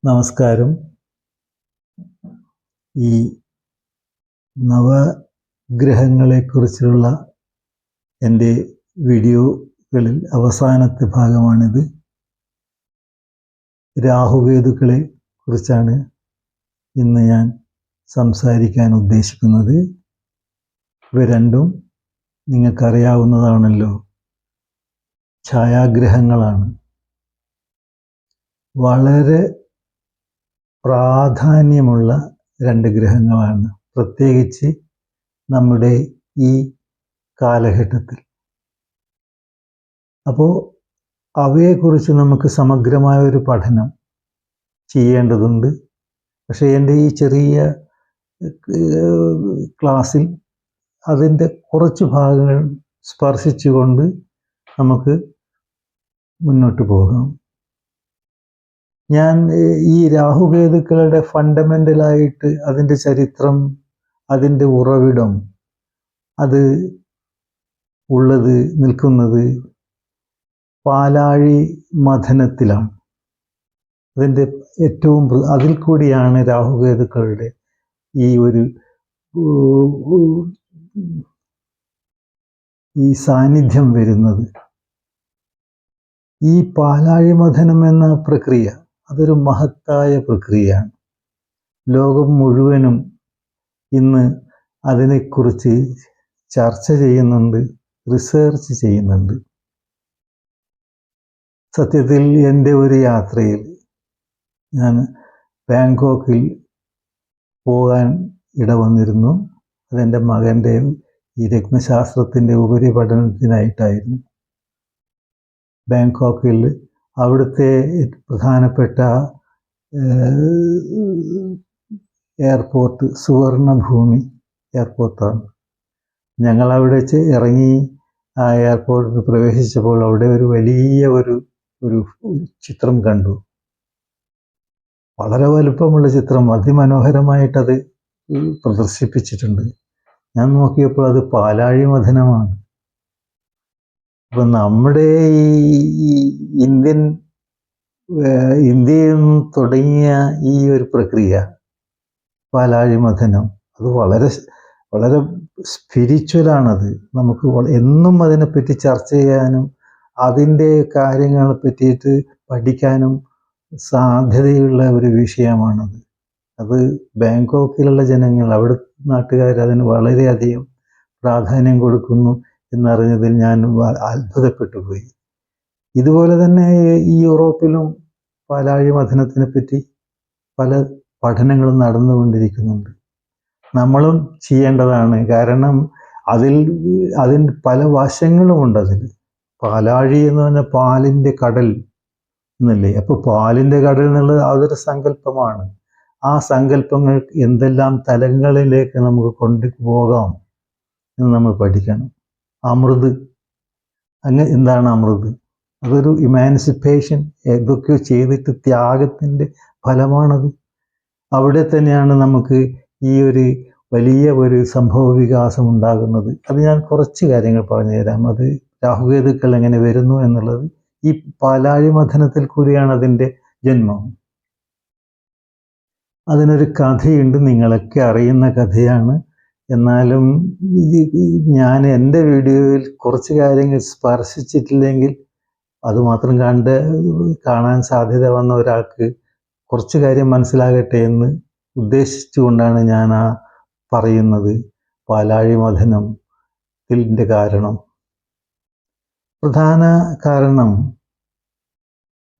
നമസ്കാരം. ഈ നവഗ്രഹങ്ങളെക്കുറിച്ചുള്ള എൻ്റെ വീഡിയോകളിൽ അവസാനത്തെ ഭാഗമാണിത്. രാഹുകേതുക്കളെ കുറിച്ചാണ് ഇന്ന് ഞാൻ സംസാരിക്കാൻ ഉദ്ദേശിക്കുന്നത്. ഇവ രണ്ടും നിങ്ങൾക്കറിയാവുന്നതാണല്ലോ, ഛായാഗ്രഹങ്ങളാണ്. വളരെ പ്രാധാന്യമുള്ള രണ്ട് ഗ്രഹങ്ങളാണ്, പ്രത്യേകിച്ച് നമ്മുടെ ഈ കാലഘട്ടത്തിൽ. അപ്പോൾ അവയെക്കുറിച്ച് നമുക്ക് സമഗ്രമായ ഒരു പഠനം ചെയ്യേണ്ടതുണ്ട്. പക്ഷേ എൻ്റെ ഈ ചെറിയ ക്ലാസ്സിൽ അതിൻ്റെ കുറച്ച് ഭാഗങ്ങൾ സ്പർശിച്ചുകൊണ്ട് നമുക്ക് മുന്നോട്ട് പോകാം. ഞാൻ ഈ രാഹുകേതുക്കളുടെ ഫണ്ടമെൻ്റലായിട്ട് അതിൻ്റെ ചരിത്രം, അതിൻ്റെ ഉറവിടം, അത് നിൽക്കുന്നത് പാലാഴി മഥനത്തിലാണ്. അതിൻ്റെ ഏറ്റവും അതിൽ കൂടിയാണ് രാഹുകേതുക്കളുടെ ഈ സാന്നിധ്യം വരുന്നത്. ഈ പാലാഴി മഥനം എന്ന പ്രക്രിയ അതൊരു മഹത്തായ പ്രക്രിയയാണ്. ലോകം മുഴുവനും ഇന്ന് അതിനെക്കുറിച്ച് ചർച്ച ചെയ്യുന്നുണ്ട്, റിസർച്ച് ചെയ്യുന്നുണ്ട്. സത്യത്തിൽ എൻ്റെ ഒരു യാത്രയിൽ ഞാൻ ബാങ്കോക്കിൽ പോകാൻ ഇടവന്നിരുന്നു. അതെൻ്റെ മകൻ്റെ ഈ രത്നശാസ്ത്രത്തിൻ്റെ ഉപരിപഠനത്തിനായിട്ടായിരുന്നു. ബാങ്കോക്കിൽ അവിടുത്തെ പ്രധാനപ്പെട്ട എയർപോർട്ട് സുവർണഭൂമി എയർപോർട്ടാണ്. ഞങ്ങളവിടെ ഇറങ്ങി ആ എയർപോർട്ടിൽ പ്രവേശിച്ചപ്പോൾ അവിടെ ഒരു വലിയ ഒരു ചിത്രം കണ്ടു. വളരെ വലുപ്പമുള്ള ചിത്രം, അതിമനോഹരമായിട്ടത് പ്രദർശിപ്പിച്ചിട്ടുണ്ട്. ഞാൻ നോക്കിയപ്പോൾ അത് പാലാഴി മഥനമാണ്. അപ്പം നമ്മുടെ ഈ ഇന്ത്യയിൽ നിന്ന് തുടങ്ങിയ ഈ ഒരു പ്രക്രിയ പാലാഴി മഥനം, അത് വളരെ വളരെ സ്പിരിച്വലാണത്. നമുക്ക് എന്നും അതിനെപ്പറ്റി ചർച്ച ചെയ്യാനും അതിൻ്റെ കാര്യങ്ങളെ പറ്റിയിട്ട് പഠിക്കാനും സാധ്യതയുള്ള ഒരു വിഷയമാണത്. അത് ബാങ്കോക്കിലുള്ള ജനങ്ങൾ, അവിടെ നാട്ടുകാർ അതിന് വളരെയധികം പ്രാധാന്യം കൊടുക്കുന്നു എന്നറിഞ്ഞതിൽ ഞാൻ അത്ഭുതപ്പെട്ടു പോയി. ഇതുപോലെ തന്നെ ഈ യൂറോപ്പിലും പാലാഴി മഥനത്തിനെ പറ്റി പല പഠനങ്ങളും നടന്നുകൊണ്ടിരിക്കുന്നുണ്ട്. നമ്മളും ചെയ്യേണ്ടതാണ്. കാരണം അതിന് പല വശങ്ങളുമുണ്ട്. പാലാഴി എന്ന് പറഞ്ഞാൽ പാലിൻ്റെ കടൽ എന്നല്ലേ. അപ്പോൾ പാലിൻ്റെ കടൽ എന്നുള്ളത് അതൊരു സങ്കല്പമാണ്. ആ സങ്കല്പങ്ങൾ എന്തെല്ലാം തലങ്ങളിലേക്ക് നമുക്ക് കൊണ്ടുപോകാം എന്ന് നമ്മൾ പഠിക്കണം. അമൃത്, എന്താണ് അമൃത്? അതൊരു ഇമാൻസിപ്പേഷൻ, ഏതൊക്കെയോ ചെയ്തിട്ട് ത്യാഗത്തിൻ്റെ ഫലമാണത്. അവിടെ തന്നെയാണ് നമുക്ക് ഈ വലിയ സംഭവ വികാസം ഉണ്ടാകുന്നത്. അത് ഞാൻ കുറച്ച് കാര്യങ്ങൾ പറഞ്ഞു തരാം. അത് രാഹുകേതുക്കൾ എങ്ങനെ വരുന്നു എന്നുള്ളത് ഈ പാലാഴി മഥനത്തിൽ കൂടിയാണ് അതിൻ്റെ ജന്മം. അതിനൊരു കഥയുണ്ട്, നിങ്ങളൊക്കെ അറിയുന്ന കഥയാണ്. എന്നാലും ഞാൻ എൻ്റെ വീഡിയോയിൽ കുറച്ച് കാര്യങ്ങൾ സ്പർശിച്ചിട്ടില്ലെങ്കിൽ അതുമാത്രം കാണാൻ സാധ്യത വന്ന ഒരാൾക്ക് കുറച്ച് കാര്യം മനസ്സിലാകട്ടെ എന്ന് ഉദ്ദേശിച്ചുകൊണ്ടാണ് ഞാൻ പറയുന്നത്. പാലാഴി മഥനത്തിൻ്റെ കാരണം, പ്രധാന കാരണം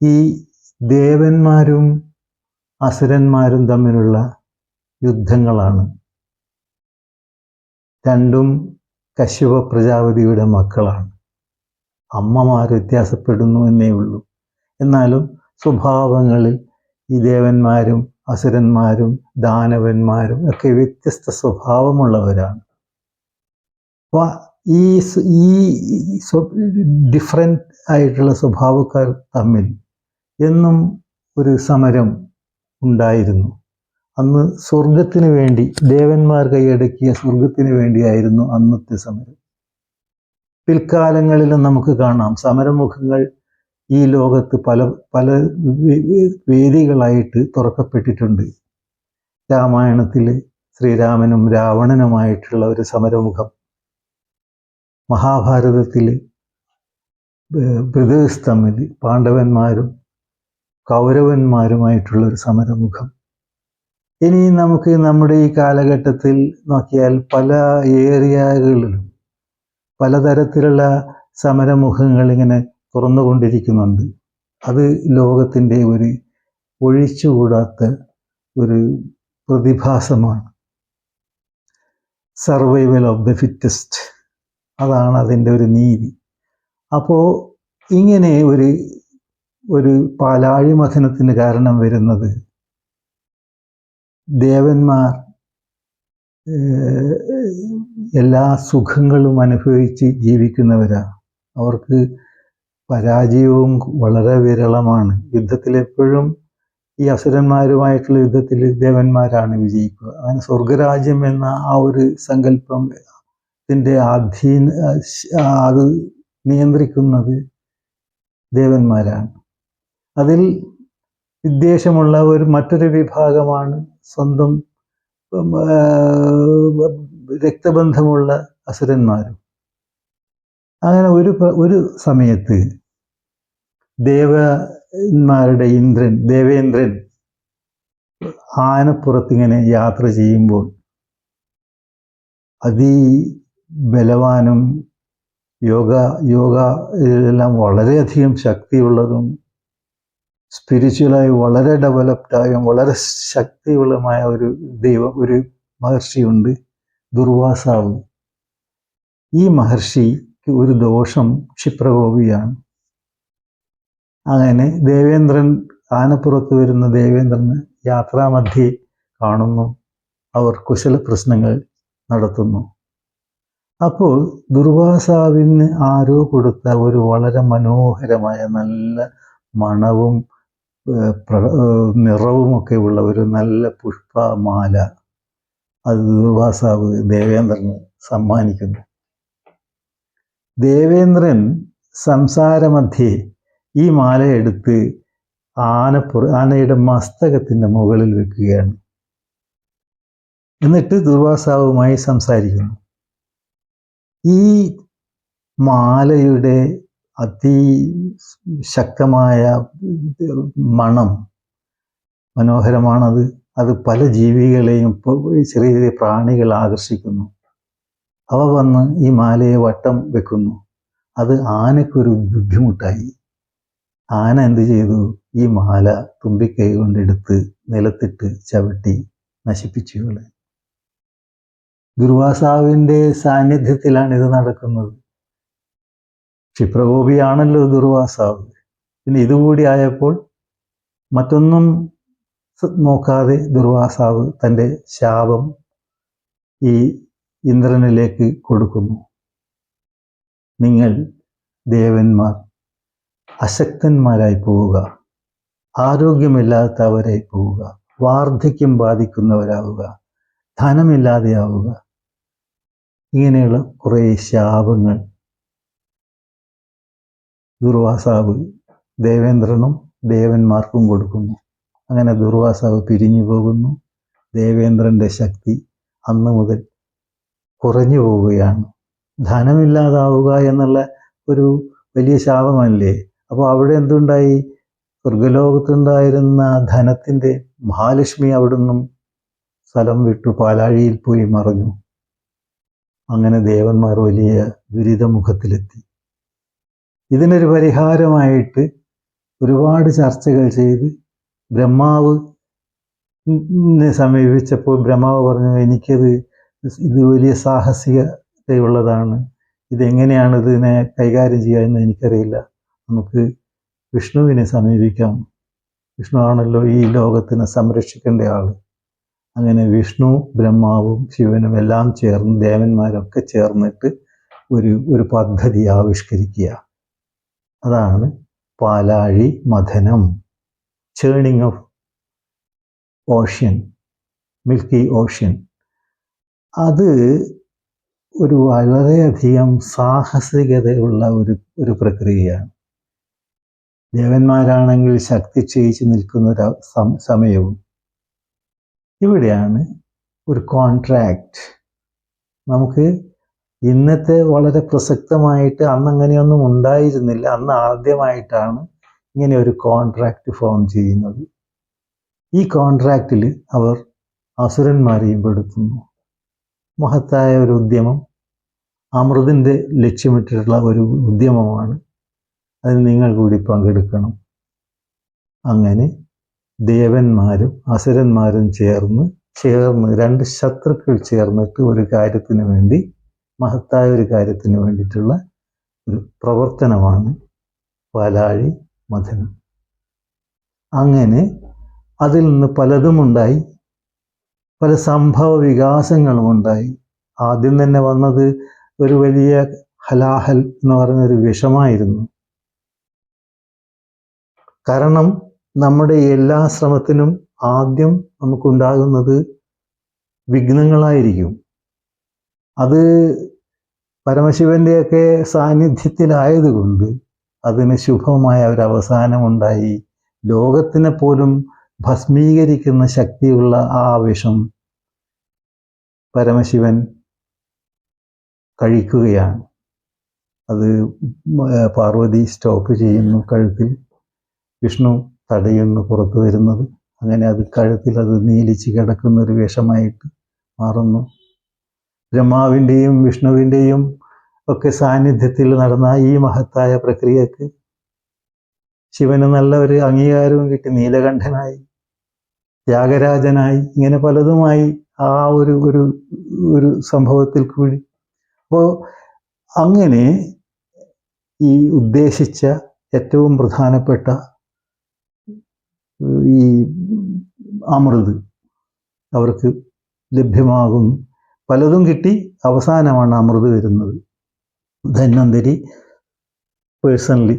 ഈ ദേവന്മാരും അസുരന്മാരും തമ്മിലുള്ള യുദ്ധങ്ങളാണ്. രണ്ടും കശ്യപ പ്രജാപതിയുടെ മക്കളാണ്. അമ്മമാർ വ്യത്യാസപ്പെടുന്നു എന്നേ ഉള്ളൂ. എന്നാലും സ്വഭാവങ്ങളിൽ ഈ ദേവന്മാരും അസുരന്മാരും ദാനവന്മാരും ഒക്കെ വ്യത്യസ്ത സ്വഭാവമുള്ളവരാണ്. അപ്പോൾ ഈ ഡിഫറെൻ്റ് ആയിട്ടുള്ള സ്വഭാവക്കാർ തമ്മിൽ എന്നും ഒരു സമരം ഉണ്ടായിരുന്നു. അന്ന് സ്വർഗത്തിന് വേണ്ടി, ദേവന്മാർ കൈയടക്കിയ സ്വർഗത്തിന് വേണ്ടിയായിരുന്നു അന്നത്തെ സമരം. പിൽക്കാലങ്ങളിലും നമുക്ക് കാണാം സമരമുഖങ്ങൾ ഈ ലോകത്ത് പല പല വേദികളായിട്ട് തുറക്കപ്പെട്ടിട്ടുണ്ട്. രാമായണത്തിൽ ശ്രീരാമനും രാവണനുമായിട്ടുള്ള ഒരു സമരമുഖം, മഹാഭാരതത്തിൽ ബ്രദേഴ്സ് തമ്മിൽ പാണ്ഡവന്മാരും കൗരവന്മാരുമായിട്ടുള്ള ഒരു സമരമുഖം. ഇനി നമുക്ക് നമ്മുടെ ഈ കാലഘട്ടത്തിൽ നോക്കിയാൽ പല ഏരിയകളിലും പലതരത്തിലുള്ള സമരമുഖങ്ങൾ ഇങ്ങനെ തുറന്നുകൊണ്ടിരിക്കുന്നുണ്ട്. അത് ലോകത്തിൻ്റെ ഒരു ഒഴിച്ചുകൂടാത്ത ഒരു പ്രതിഭാസമാണ്. സർവൈവൽ ഓഫ് ദ ഫിറ്റസ്റ്റ്, അതാണ് അതിൻ്റെ ഒരു നീതി. അപ്പോൾ ഇങ്ങനെ ഒരു പാലാഴി മഥനത്തിന് കാരണം വരുന്നത് ദേവന്മാർ എല്ലാ സുഖങ്ങളും അനുഭവിച്ച് ജീവിക്കുന്നവരാണ്. അവർക്ക് പരാജയവും വളരെ വിരളമാണ്. യുദ്ധത്തിലെപ്പോഴും ഈ അസുരന്മാരുമായിട്ടുള്ള യുദ്ധത്തിൽ ദേവന്മാരാണ് വിജയിക്കുക. അങ്ങനെ സ്വർഗരാജ്യം എന്ന ആ ഒരു സങ്കല്പത്തിൻ്റെ അത് നിയന്ത്രിക്കുന്നത് ദേവന്മാരാണ്. അതിൽ വിദ്വേഷമുള്ള മറ്റൊരു വിഭാഗമാണ് സ്വന്തം രക്തബന്ധമുള്ള അസുരന്മാരും. അങ്ങനെ ഒരു സമയത്ത് ദേവന്മാരുടെ ദേവേന്ദ്രൻ ആനപ്പുറത്തിങ്ങനെ യാത്ര ചെയ്യുമ്പോൾ അതിബലവാനും യോഗ വളരെയധികം ശക്തിയുള്ളതും സ്പിരിച്വലായി വളരെ ഡെവലപ്ഡായും വളരെ ശക്തിയുള്ളതുമായ ഒരു മഹർഷിയുണ്ട്, ദുർവാസാവ്. ഈ മഹർഷിക്ക് ഒരു ദോഷം ക്ഷിപ്രകോപിയാണ്. അങ്ങനെ ആനപ്പുറത്ത് വരുന്ന ദേവേന്ദ്രന് യാത്രാമധ്യേ കാണുന്നു. അവർ കുശല പ്രശ്നങ്ങൾ നടത്തുന്നു. അപ്പോൾ ദുർവാസാവിന് ആരോ കൊടുത്ത ഒരു വളരെ മനോഹരമായ നല്ല മണവും നിറവുമൊക്കെ ഉള്ള ഒരു നല്ല പുഷ്പമാല അത് ദുർവാസാവ് ദേവേന്ദ്രന് സമ്മാനിക്കുന്നു. ദേവേന്ദ്രൻ സംസാരമധ്യേ ഈ മാലയെടുത്ത് ആനയുടെ മസ്തകത്തിൻ്റെ മുകളിൽ വെക്കുകയാണ്. എന്നിട്ട് ദുർവാസാവുമായി സംസാരിക്കുന്നു. ഈ മാലയുടെ അതിശക്തമായ മണം മനോഹരമാണത്. അത് പല ജീവികളെയും ചെറിയ ചെറിയ പ്രാണികൾ ആകർഷിക്കുന്നു. അവ വന്ന് ഈ മാലയെ വട്ടം വെക്കുന്നു. അത് ആനയ്ക്കൊരു ബുദ്ധിമുട്ടായി. ആന എന്ത് ചെയ്തു? ഈ മാല തുമ്പിക്കൈ കൊണ്ടെടുത്ത് നിലത്തിട്ട് ചവിട്ടി നശിപ്പിച്ചു കളഞ്ഞു. ദുർവാസാവിൻ്റെ സാന്നിധ്യത്തിലാണ് ഇത് നടക്കുന്നത്. ക്ഷിപ്രകോപിയാണല്ലോ ദുർവാസാവ്. പിന്നെ ഇതുകൂടി ആയപ്പോൾ മറ്റൊന്നും നോക്കാതെ ദുർവാസാവ് തൻ്റെ ശാപം ഈ ഇന്ദ്രനിലേക്ക് കൊടുക്കുന്നു. നിങ്ങൾ ദേവന്മാർ അശക്തന്മാരായി പോവുക, ആരോഗ്യമില്ലാത്തവരായി പോവുക, വാർദ്ധക്യം ബാധിക്കുന്നവരാവുക, ധനമില്ലാതെയാവുക, ഇങ്ങനെയുള്ള കുറേ ശാപങ്ങൾ ദുർവാസാവ് ദേവേന്ദ്രനും ദേവന്മാർക്കും കൊടുക്കുന്നു. അങ്ങനെ ദുർവാസാവ് പിരിഞ്ഞു പോകുന്നു. ദേവേന്ദ്രൻ്റെ ശക്തി അന്ന് മുതൽ കുറഞ്ഞു പോവുകയാണ്. ധനമില്ലാതാവുക എന്നുള്ള ഒരു വലിയ ശാപമല്ലേ. അപ്പോൾ അവിടെ എന്തുണ്ടായി? സ്വർഗലോകത്തുണ്ടായിരുന്ന ധനത്തിൻ്റെ മഹാലക്ഷ്മി അവിടുന്നും സ്ഥലം വിട്ടു പാലാഴിയിൽ പോയി മറഞ്ഞു. അങ്ങനെ ദേവന്മാർ വലിയ ദുരിതമുഖത്തിലെത്തി. ഇതിനൊരു പരിഹാരമായിട്ട് ഒരുപാട് ചർച്ചകൾ ചെയ്ത് ബ്രഹ്മാവിനെ സമീപിച്ചപ്പോൾ ബ്രഹ്മാവ് പറഞ്ഞു, ഇത് വലിയ സാഹസികതയുള്ളതാണ്, ഇതെങ്ങനെയാണ് ഇതിനെ കൈകാര്യം ചെയ്യുക എന്ന് എനിക്കറിയില്ല, നമുക്ക് വിഷ്ണുവിനെ സമീപിക്കാം. വിഷ്ണു ആണല്ലോ ഈ ലോകത്തിനെ സംരക്ഷിക്കേണ്ട ആൾ. അങ്ങനെ വിഷ്ണു, ബ്രഹ്മാവും ശിവനും എല്ലാം ചേർന്ന്, ദേവന്മാരൊക്കെ ചേർന്നിട്ട് ഒരു പദ്ധതി ആവിഷ്കരിക്കുക. അതാണ് പാലാഴി മഥനം, churning of ocean, milky ocean. അത് ഒരു വളരെയധികം സാഹസികതയുള്ള ഒരു പ്രക്രിയയാണ്. ദേവന്മാരാണെങ്കിൽ ശക്തി ക്ഷയിച്ച് നിൽക്കുന്ന ഒരു സമയവും. ഇവിടെയാണ് ഒരു കോൺട്രാക്റ്റ്. നമുക്ക് ഇന്നത്തെ വളരെ പ്രസക്തമായിട്ട് അന്ന് അങ്ങനെയൊന്നും ഉണ്ടായിരുന്നില്ല. അന്ന് ആദ്യമായിട്ടാണ് ഇങ്ങനെ ഒരു കോൺട്രാക്റ്റ് ഫോം ചെയ്യുന്നത്. ഈ കോൺട്രാക്റ്റിൽ അവർ അസുരന്മാരെയും പെടുത്തുന്നു. മഹത്തായ ഒരു ഉദ്യമം, അമൃതിൻ്റെ ലക്ഷ്യമിട്ടിട്ടുള്ള ഒരു ഉദ്യമമാണ്. അതിൽ നിങ്ങൾ കൂടി പങ്കെടുക്കണം. അങ്ങനെ ദേവന്മാരും അസുരന്മാരും ചേർന്ന് രണ്ട് ശത്രുക്കൾ ചേർന്നിട്ട് ഒരു കാര്യത്തിന് വേണ്ടി, മഹത്തായ ഒരു കാര്യത്തിന് വേണ്ടിയിട്ടുള്ള ഒരു പ്രവർത്തനമാണ് പാലാഴി മഥനം. അങ്ങനെ അതിൽ നിന്ന് പലതുമുണ്ടായി, പല സംഭവ വികാസങ്ങളും ഉണ്ടായി. ആദ്യം തന്നെ വന്നത് ഒരു വലിയ ഹലാഹൽ എന്ന് പറഞ്ഞൊരു വിഷമായിരുന്നു. കാരണം നമ്മുടെ എല്ലാ ശ്രമത്തിനും ആദ്യം നമുക്കുണ്ടാകുന്നത് വിഘ്നങ്ങളായിരിക്കും. അത് പരമശിവൻ്റെയൊക്കെ സാന്നിധ്യത്തിലായതുകൊണ്ട് അതിന് ശുഭമായ ഒരു അവസാനമുണ്ടായി. ലോകത്തിനെ പോലും ഭസ്മീകരിക്കുന്ന ശക്തിയുള്ള ആ വിഷം പരമശിവൻ കഴിക്കുകയാണ്. അത് പാർവതി സ്റ്റോപ്പ് ചെയ്യുന്നു കഴുത്തിൽ, വിഷ്ണു തടയുന്നു പുറത്തു വരുന്നത്. അങ്ങനെ അത് കഴുത്തിൽ അത് നീലിച്ച് കിടക്കുന്ന ഒരു വിഷമായിട്ട് മാറുന്നു. ബ്രഹ്മാവിൻ്റെയും വിഷ്ണുവിൻ്റെയും ഒക്കെ സാന്നിധ്യത്തിൽ നടന്ന ഈ മഹത്തായ പ്രക്രിയക്ക് ശിവന് നല്ല ഒരു അംഗീകാരവും കിട്ടി. നീലകണ്ഠനായി, ത്യാഗരാജനായി, ഇങ്ങനെ പലതുമായി ആ ഒരു ഒരു ഒരു സംഭവത്തിൽ കൂടി. അപ്പോൾ അങ്ങനെ ഈ ഉദ്ദേശിച്ച ഏറ്റവും പ്രധാനപ്പെട്ട ഈ അമൃത് അവർക്ക് ലഭ്യമാകുന്നു. പലതും കിട്ടി. അവസാനമാണ് അമൃത് വരുന്നത്. ധന്വന്തരി പേഴ്സണലി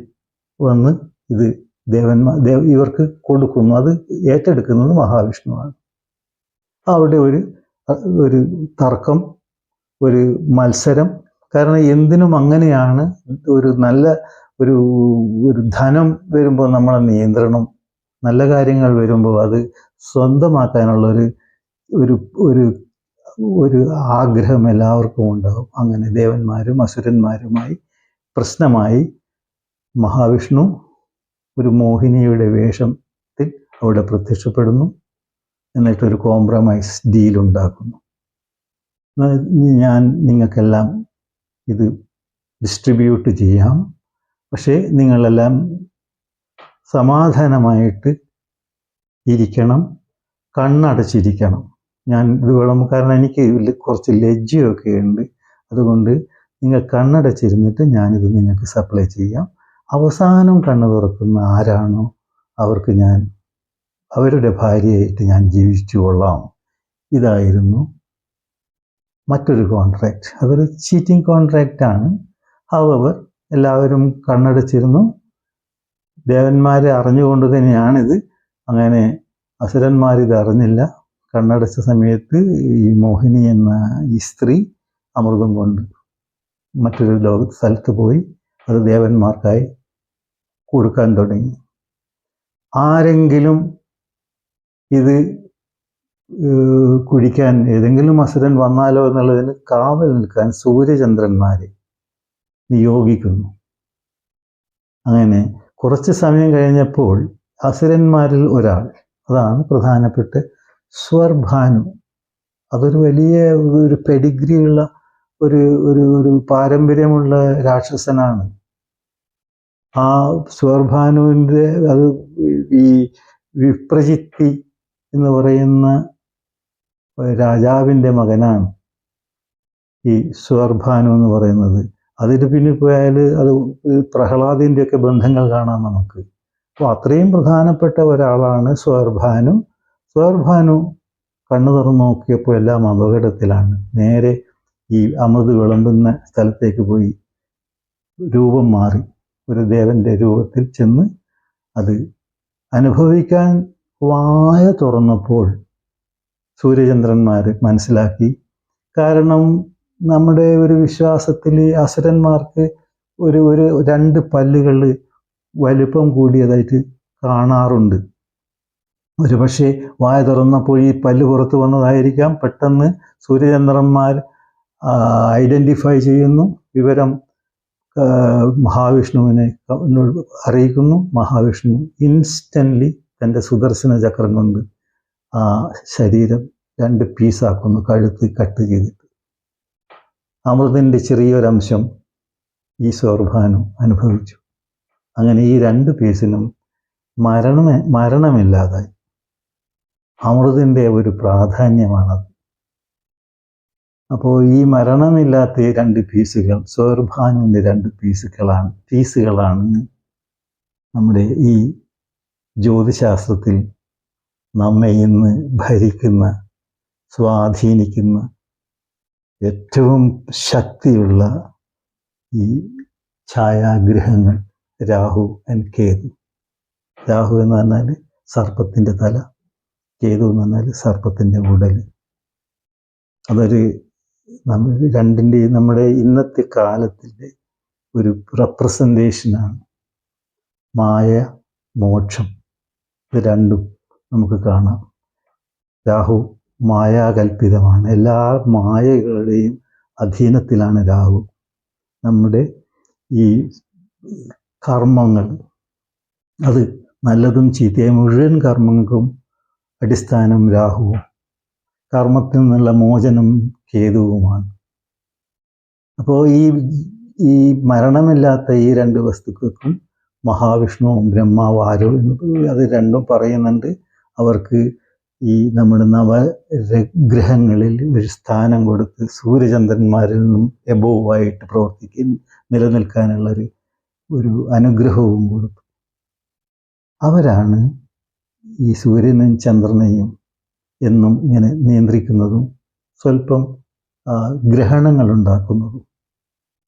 വന്ന് ഇത് ഇവർക്ക് കൊടുക്കുന്നു. അത് ഏറ്റെടുക്കുന്നത് മഹാവിഷ്ണുവാണ്. അവിടെ ഒരു തർക്കം, ഒരു മത്സരം. കാരണം എന്തിനും അങ്ങനെയാണ്. ഒരു നല്ല ഒരു ധനം വരുമ്പോൾ നമ്മളെ നിയന്ത്രണം, നല്ല കാര്യങ്ങൾ വരുമ്പോൾ അത് സ്വന്തമാക്കാനുള്ള ഒരു ആഗ്രഹം എല്ലാവർക്കും ഉണ്ടാകും. അങ്ങനെ ദേവന്മാരും അസുരന്മാരുമായി പ്രശ്നമായി. മഹാവിഷ്ണു ഒരു മോഹിനിയുടെ വേഷത്തിൽ അവിടെ പ്രത്യക്ഷപ്പെടുന്നു. എന്നിട്ടൊരു കോംപ്രമൈസ് ഡീൽ ഉണ്ടാക്കുന്നു. ഞാൻ നിങ്ങൾക്കെല്ലാം ഇത് ഡിസ്ട്രിബ്യൂട്ട് ചെയ്യാം, പക്ഷേ നിങ്ങളെല്ലാം സമാധാനമായിട്ട് ഇരിക്കണം, കണ്ണടച്ചിരിക്കണം. ഞാൻ ഇത് വേണം, കാരണം എനിക്ക് കുറച്ച് ലജ്ജയൊക്കെ ഉണ്ട്. അതുകൊണ്ട് നിങ്ങൾ കണ്ണടച്ചിരുന്നിട്ട് ഞാനിത് നിങ്ങൾക്ക് സപ്ലൈ ചെയ്യാം. അവസാനം കണ്ണ് തുറക്കുന്ന ആരാണോ അവർക്ക് അവരുടെ ഭാര്യയായിട്ട് ഞാൻ ജീവിച്ചു കൊള്ളാം. ഇതായിരുന്നു മറ്റൊരു കോൺട്രാക്റ്റ്. അതൊരു ചീറ്റിംഗ് കോൺട്രാക്റ്റാണ്. ഹവർ എല്ലാവരും കണ്ണടച്ചിരുന്നു. ദേവന്മാരെ അറിഞ്ഞുകൊണ്ട് തന്നെയാണിത്. അങ്ങനെ അസുരന്മാരിത് അറിഞ്ഞില്ല. കണ്ണടച്ച സമയത്ത് ഈ മോഹിനി എന്ന ഈ സ്ത്രീ അമൃതം കൊണ്ട് മറ്റൊരു സ്ഥലത്ത് പോയി അത് ദേവന്മാർക്കായി കൊടുക്കാൻ തുടങ്ങി. ആരെങ്കിലും ഇത് കുടിക്കാൻ ഏതെങ്കിലും അസുരൻ വന്നാലോ എന്നുള്ളതിന് കാവൽ നിൽക്കാൻ സൂര്യചന്ദ്രന്മാരെ നിയോഗിക്കുന്നു. അങ്ങനെ കുറച്ച് സമയം കഴിഞ്ഞപ്പോൾ അസുരന്മാരിൽ ഒരാൾ, അതാണ് പ്രധാനപ്പെട്ട സ്വർഭാനു. അതൊരു വലിയ ഒരു പെഡിഗ്രിയുള്ള ഒരു പാരമ്പര്യമുള്ള രാക്ഷസനാണ്. ആ സ്വർഭാനുവിൻ്റെ അത് ഈ വിപ്രജിത്തി എന്ന് പറയുന്ന രാജാവിൻ്റെ മകനാണ് ഈ സ്വർഭാനു എന്ന് പറയുന്നത്. അതിന് പിന്നെ പോയാൽ അത് പ്രഹ്ലാദിൻ്റെ ഒക്കെ ബന്ധങ്ങൾ കാണാം നമുക്ക്. അപ്പോൾ അത്രയും പ്രധാനപ്പെട്ട ഒരാളാണ് സ്വർഭാനു. സ്വർഭാനു കണ്ണു തുറന്നു നോക്കിയപ്പോൾ എല്ലാം അപകടത്തിലാണ്. നേരെ ഈ അമൃത് വിളമ്പുന്ന സ്ഥലത്തേക്ക് പോയി രൂപം മാറി ഒരു ദേവന്റെ രൂപത്തിൽ ചെന്ന് അത് അനുഭവിക്കാൻ വായ തുറന്നപ്പോൾ സൂര്യചന്ദ്രന്മാർ മനസ്സിലാക്കി. കാരണം നമ്മുടെ ഒരു വിശ്വാസത്തിൽ അസുരന്മാർക്ക് ഒരു രണ്ട് പല്ലുകൾ വലുപ്പം കൂടിയതായിട്ട് കാണാറുണ്ട്. ഒരുപക്ഷെ വായ തുറന്നപ്പോൾ ഈ പല്ല് പുറത്തു വന്നതായിരിക്കാം. പെട്ടെന്ന് സൂര്യചന്ദ്രന്മാർ ഐഡൻറ്റിഫൈ ചെയ്യുന്നു, വിവരം മഹാവിഷ്ണുവിനെ അറിയിക്കുന്നു. മഹാവിഷ്ണു ഇൻസ്റ്റൻ്റ്ലി തൻ്റെ സുദർശന ചക്രം കൊണ്ട് ആ ശരീരം 2 പീസാക്കുന്നു, കഴുത്ത് കട്ട് ചെയ്തിട്ട്. അമൃതിൻ്റെ ചെറിയൊരംശം ഈ സോർഭാനു അനുഭവിച്ചു. അങ്ങനെ ഈ 2 പീസിനും മരണമില്ലാതായി. അമൃതിൻ്റെ ഒരു പ്രാധാന്യമാണത്. അപ്പോൾ ഈ മരണമില്ലാത്ത 2 പീസുകൾ സോർഭാനുവിൻ്റെ 2 പീസുകളാണ് നമ്മുടെ ഈ ജ്യോതിശാസ്ത്രത്തിൽ നമ്മെ ഇന്ന് ഭരിക്കുന്ന, സ്വാധീനിക്കുന്ന ഏറ്റവും ശക്തിയുള്ള ഈ ഛായാഗ്രഹങ്ങൾ രാഹു ആൻഡ് കേതു. രാഹു എന്ന് പറഞ്ഞാൽ സർപ്പത്തിൻ്റെ തല, കേതു എന്ന് പറഞ്ഞാൽ സർപ്പത്തിൻ്റെ ഉടൽ. അതൊരു രണ്ടിൻ്റെയും നമ്മുടെ ഇന്നത്തെ കാലത്തിൻ്റെ ഒരു റെപ്രസെൻറ്റേഷനാണ്. മായ, മോക്ഷം, ഇത് രണ്ടും നമുക്ക് കാണാം. രാഹു മായാകൽപിതമാണ്. എല്ലാ മായകളുടെയും അധീനത്തിലാണ് രാഹു. നമ്മുടെ ഈ കർമ്മങ്ങൾ, അത് നല്ലതും ചീത്തയും മുഴുവൻ കർമ്മങ്ങൾക്കും അടിസ്ഥാനം രാഹുവും, കർമ്മത്തിൽ നിന്നുള്ള മോചനം കേതുവുമാണ്. അപ്പോൾ ഈ മരണമില്ലാത്ത ഈ 2 വസ്തുക്കൾക്കും മഹാവിഷ്ണുവും ബ്രഹ്മാവും ആരോ അത് രണ്ടും പറയുന്നുണ്ട്. അവർക്ക് ഈ നമ്മുടെ നവഗ്രഹങ്ങളിൽ ഒരു സ്ഥാനം കൊടുത്ത് സൂര്യചന്ദ്രന്മാരിൽ നിന്നും എബോവായിട്ട് നിലനിൽക്കാനുള്ള ഒരു അനുഗ്രഹവും കൊടുത്തു. അവരാണ് ഈ സൂര്യനും ചന്ദ്രനെയും എന്നും ഇങ്ങനെ നിയന്ത്രിക്കുന്നതും സ്വല്പം ഗ്രഹണങ്ങൾ ഉണ്ടാക്കുന്നതും.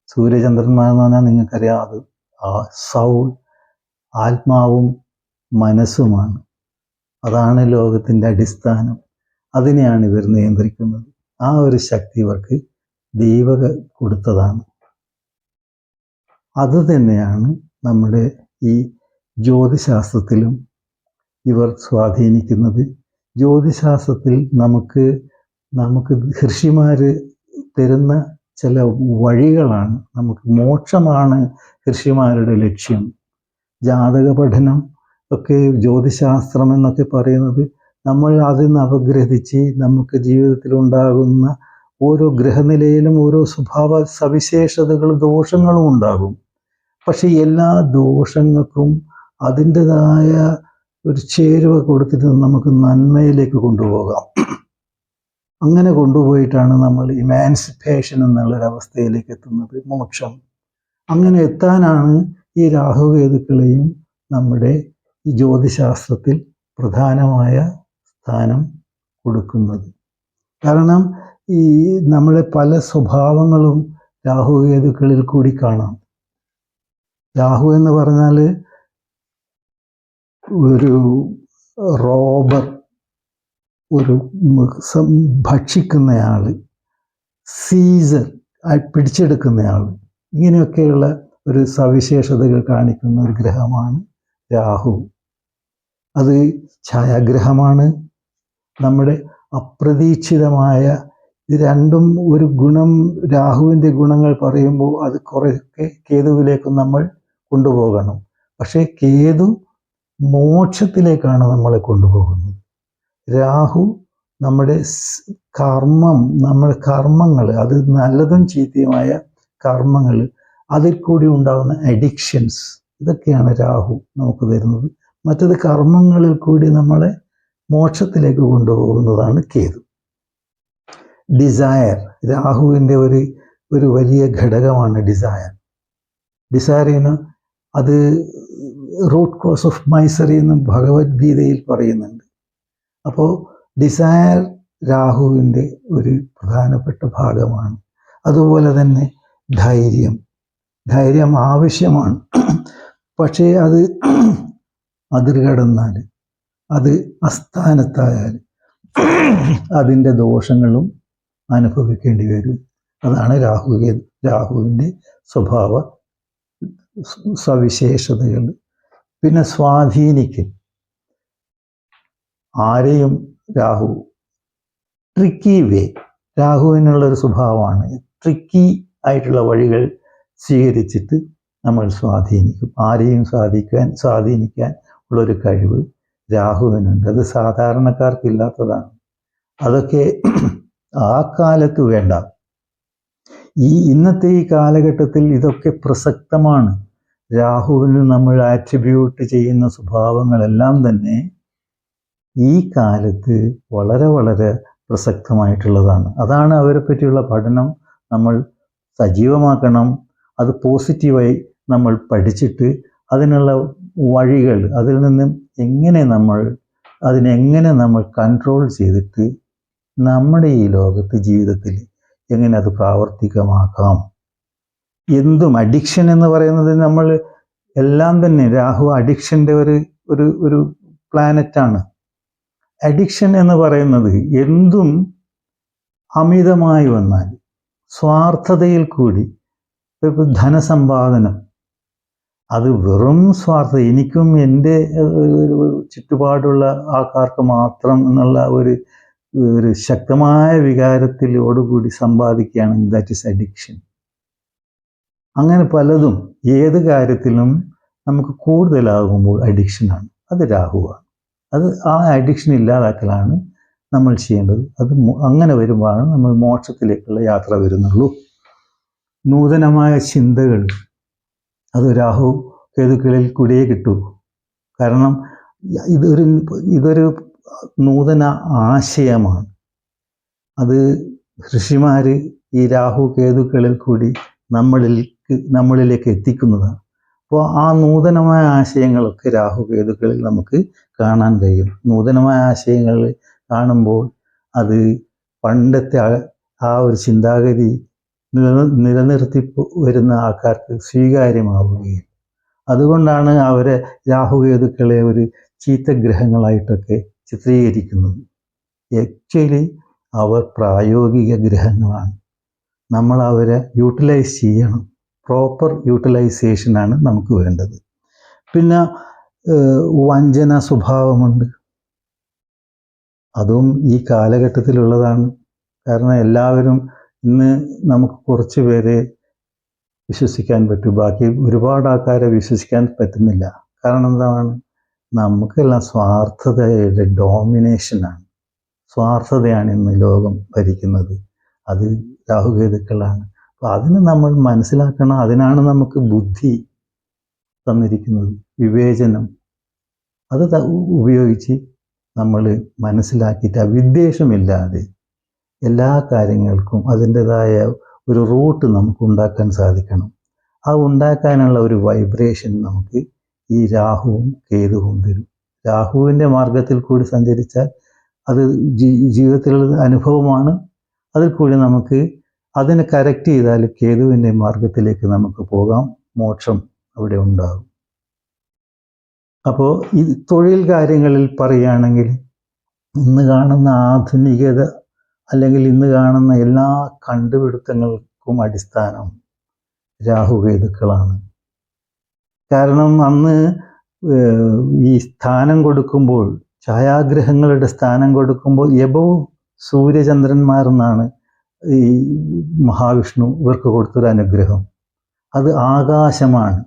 സൂര്യചന്ദ്രന്മാരെന്ന് പറഞ്ഞാൽ നിങ്ങൾക്കറിയാം, അത് സൗൾ, ആത്മാവും മനസ്സുമാണ്. അതാണ് ലോകത്തിൻ്റെ അടിസ്ഥാനം. അതിനെയാണ് ഇവർ നിയന്ത്രിക്കുന്നത്. ആ ഒരു ശക്തി ഇവർക്ക് ദൈവക കൊടുത്തതാണ്. അത് തന്നെയാണ് നമ്മുടെ ഈ ജ്യോതിശാസ്ത്രത്തിലും ഇവർ സ്വാധീനിക്കുന്നത്. ജ്യോതിശാസ്ത്രത്തിൽ നമുക്ക് ഋഷിമാർ തരുന്ന ചില വഴികളാണ്. നമുക്ക് മോക്ഷമാണ് ഋഷിമാരുടെ ലക്ഷ്യം. ജാതക പഠനം ഒക്കെ ജ്യോതിശാസ്ത്രം എന്നൊക്കെ പറയുന്നത് നമ്മൾ അതിൽ നിന്ന് അപഗ്രഥിച്ച് നമുക്ക് ജീവിതത്തിൽ ഉണ്ടാകുന്ന ഓരോ ഗ്രഹനിലയിലും ഓരോ സ്വഭാവ സവിശേഷതകളും ദോഷങ്ങളും ഉണ്ടാകും. പക്ഷെ എല്ലാ ദോഷങ്ങൾക്കും അതിൻ്റെതായ ഒരു ചേരുവ കൊടുത്തിട്ട് നമുക്ക് നന്മയിലേക്ക് കൊണ്ടുപോകാം. അങ്ങനെ കൊണ്ടുപോയിട്ടാണ് നമ്മൾ ഇമാൻസിപ്പേഷൻ എന്നുള്ളൊരവസ്ഥയിലേക്ക് എത്തുന്നത്, മോക്ഷം. അങ്ങനെ എത്താനാണ് ഈ രാഹുകേതുക്കളെയും നമ്മുടെ ഈ ജ്യോതിശാസ്ത്രത്തിൽ പ്രധാനമായ സ്ഥാനം കൊടുക്കുന്നത്. കാരണം ഈ നമ്മളെ പല സ്വഭാവങ്ങളും രാഹുകേതുക്കളിൽ കൂടി കാണാം. രാഹു എന്ന് പറഞ്ഞാൽ ഒരു റോബർ, ഒരു ഭക്ഷിക്കുന്നയാൾ, സീസർ, പിടിച്ചെടുക്കുന്നയാൾ, ഇങ്ങനെയൊക്കെയുള്ള ഒരു സവിശേഷതകൾ കാണിക്കുന്ന ഒരു ഗ്രഹമാണ് രാഹു. അത് ഛായാഗ്രഹമാണ്. നമ്മുടെ അപ്രതീക്ഷിതമായ ഇത് രണ്ടും ഒരു ഗുണം, രാഹുവിൻ്റെ ഗുണങ്ങൾ പറയുമ്പോൾ അത് കുറേയൊക്കെ കേതുവിലേക്ക് നമ്മൾ കൊണ്ടുപോകണം. പക്ഷേ കേതു മോക്ഷത്തിലേക്കാണ് നമ്മളെ കൊണ്ടുപോകുന്നത്. രാഹു നമ്മുടെ നമ്മുടെ കർമ്മങ്ങൾ, അത് നല്ലതും ചീത്തയുമായ കർമ്മങ്ങൾ, അതിൽ കൂടി ഉണ്ടാകുന്ന അഡിക്ഷൻസ്, ഇതൊക്കെയാണ് രാഹു നമുക്ക് തരുന്നത്. മറ്റത് കർമ്മങ്ങളിൽ കൂടി നമ്മളെ മോക്ഷത്തിലേക്ക് കൊണ്ടുപോകുന്നതാണ് കേതു. ഡിസയർ, രാഹുവിൻ്റെ ഒരു വലിയ ഘടകമാണ് ഡിസയർ. ഡിസയറിന് അത് റൂട്ട് കോസ് ഓഫ് മൈസറി എന്നും ഭഗവത്ഗീതയിൽ പറയുന്നുണ്ട്. അപ്പോൾ ഡിസയർ രാഹുവിൻ്റെ ഒരു പ്രധാനപ്പെട്ട ഭാഗമാണ്. അതുപോലെ തന്നെ ധൈര്യം ആവശ്യമാണ്. പക്ഷേ അത് അതിർകടന്നാൽ, അത് അസ്ഥാനത്തായാൽ അതിൻ്റെ ദോഷങ്ങളും അനുഭവിക്കേണ്ടി വരും. അതാണ് രാഹുവിൻ്റെ സ്വഭാവ സവിശേഷതകൾ. പിന്നെ സ്വാധീനിക്കും ആരെയും രാഹു. ട്രിക്കി വേ, രാഹുവിനുള്ളൊരു സ്വഭാവമാണ്. ട്രിക്കി ആയിട്ടുള്ള വഴികൾ സ്വീകരിച്ചിട്ട് നമ്മൾ സ്വാധീനിക്കും. ആരെയും സ്വാധീനിക്കാൻ ഉള്ളൊരു കഴിവ് രാഹുവിനുണ്ട്. അത് സാധാരണക്കാർക്കില്ലാത്തതാണ്. അതൊക്കെ ആ കാലത്ത് വേണ്ട. ഇന്നത്തെ ഈ കാലഘട്ടത്തിൽ ഇതൊക്കെ പ്രസക്തമാണ്. രാഹുവിന് നമ്മൾ ആട്രിബ്യൂട്ട് ചെയ്യുന്ന സ്വഭാവങ്ങളെല്ലാം തന്നെ ഈ കാലത്ത് വളരെ വളരെ പ്രസക്തമായിട്ടുള്ളതാണ്. അതാണ് അവരെ പറ്റിയുള്ള പഠനം നമ്മൾ സജീവമാക്കണം. അത് പോസിറ്റീവായി നമ്മൾ പഠിച്ചിട്ട് അതിനുള്ള വഴികൾ, അതിൽ നിന്നും അതിനെങ്ങനെ നമ്മൾ കൺട്രോൾ ചെയ്തിട്ട് നമ്മുടെ ഈ ലോകത്ത് ജീവിതത്തിൽ എങ്ങനെ അത് പ്രാവർത്തികമാക്കാം. എന്തും അഡിക്ഷൻ എന്ന് പറയുന്നത് നമ്മൾ എല്ലാം തന്നെ, രാഹു അഡിക്ഷൻ്റെ ഒരു പ്ലാനറ്റാണ്. അഡിക്ഷൻ എന്ന് പറയുന്നത് എന്തും അമിതമായി വന്നാൽ, സ്വാർത്ഥതയിൽ കൂടി ധനസമ്പാദനം, അത് വെറും സ്വാർത്ഥ, എനിക്കും എൻ്റെ ചുറ്റുപാടുള്ള ആൾക്കാർക്ക് മാത്രം എന്നുള്ള ഒരു ശക്തമായ വികാരത്തിലോടുകൂടി സമ്പാദിക്കുകയാണെങ്കിൽ ദാറ്റ് ഈസ് അഡിക്ഷൻ. അങ്ങനെ പലതും ഏത് കാര്യത്തിലും നമുക്ക് കൂടുതലാകുമ്പോൾ അഡിക്ഷനാണ്. അത് രാഹുവാണ്. ആ അഡിക്ഷൻ ഇല്ലാതാക്കലാണ് നമ്മൾ ചെയ്യേണ്ടത്. അത് അങ്ങനെ വരുമ്പോഴാണ് നമ്മൾ മോക്ഷത്തിലേക്കുള്ള യാത്ര വരുന്നുള്ളൂ. നൂതനമായ ചിന്തകൾ അത് രാഹു കേതുക്കളിൽ കൂടിയേ കിട്ടൂ. കാരണം ഇതൊരു നൂതന ആശയമാണ്. അത് ഋഷിമാർ ഈ രാഹു കേതുക്കളിൽ കൂടി നമ്മളിലേക്ക് എത്തിക്കുന്നതാണ്. അപ്പോൾ ആ നൂതനമായ ആശയങ്ങളൊക്കെ രാഹു കേതുക്കളിൽ നമുക്ക് കാണാൻ കഴിയും. നൂതനമായ ആശയങ്ങൾ കാണുമ്പോൾ അത് പണ്ടത്തെ ആ ഒരു ചിന്താഗതി നിലനിർത്തി വരുന്ന ആൾക്കാർക്ക് സ്വീകാര്യമാവുകയും, അതുകൊണ്ടാണ് അവരെ രാഹുകേതുക്കളെ ഒരു ചീത്തഗ്രഹങ്ങളായിട്ടൊക്കെ ചിത്രീകരിക്കുന്നത്. ആക്ച്വലി അവർ പ്രായോഗിക ഗ്രഹങ്ങളാണ്. നമ്മൾ അവരെ യൂട്ടിലൈസ് ചെയ്യണം. പ്രോപ്പർ യൂട്ടിലൈസേഷനാണ് നമുക്ക് വേണ്ടത്. പിന്നെ വഞ്ചന സ്വഭാവമുണ്ട്. അതും ഈ കാലഘട്ടത്തിലുള്ളതാണ്. കാരണം എല്ലാവരും ഇന്ന് നമുക്ക് കുറച്ച് പേരെ വിശ്വസിക്കാൻ പറ്റും, ബാക്കി ഒരുപാട് ആൾക്കാരെ വിശ്വസിക്കാൻ പറ്റുന്നില്ല. കാരണം എന്താണ്? നമുക്കെല്ലാം സ്വാർത്ഥതയുടെ ഡോമിനേഷനാണ്. സ്വാർത്ഥതയാണ് ഇന്ന് ലോകം ഭരിക്കുന്നത്. അത് രാഹുകേതുക്കളാണ്. അപ്പോൾ അതിന് നമ്മൾ മനസ്സിലാക്കണം. അതിനാണ് നമുക്ക് ബുദ്ധി തന്നിരിക്കുന്നത്, വിവേചനം. അത് ഉപയോഗിച്ച് നമ്മൾ മനസ്സിലാക്കിയിട്ട് വിദ്വേഷമില്ലാതെ എല്ലാ കാര്യങ്ങൾക്കും അതിൻ്റെതായ ഒരു റൂട്ട് നമുക്ക് ഉണ്ടാക്കാൻ സാധിക്കണം. ആ ഉണ്ടാക്കാനുള്ള ഒരു വൈബ്രേഷൻ നമുക്ക് ഈ രാഹുവും കേതുവും തരും. രാഹുവിൻ്റെ മാർഗത്തിൽ കൂടി സഞ്ചരിച്ചാൽ അത് ജീവിതത്തിലുള്ള അനുഭവമാണ്. അതിൽ കൂടി നമുക്ക് അതിനെ കറക്റ്റ് ചെയ്താൽ കേതുവിൻ്റെ മാർഗത്തിലേക്ക് നമുക്ക് പോകാം. മോക്ഷം അവിടെ ഉണ്ടാകും. അപ്പോൾ ഈ തൊഴിൽ കാര്യങ്ങളിൽ പറയുകയാണെങ്കിൽ ഇന്ന് കാണുന്ന ആധുനികത അല്ലെങ്കിൽ ഇന്ന് കാണുന്ന എല്ലാ കണ്ടുപിടുത്തങ്ങൾക്കും അടിസ്ഥാനം രാഹുകേതുക്കളാണ്. കാരണം അന്ന് ഈ സ്ഥാനം കൊടുക്കുമ്പോൾ, ഛായാഗ്രഹങ്ങളുടെ സ്ഥാനം കൊടുക്കുമ്പോൾ എബവ് സൂര്യചന്ദ്രന്മാരെന്നാണ് ഈ മഹാവിഷ്ണു ഇവർക്ക് കൊടുത്തൊരു അനുഗ്രഹം. അത് ആകാശമാണ്,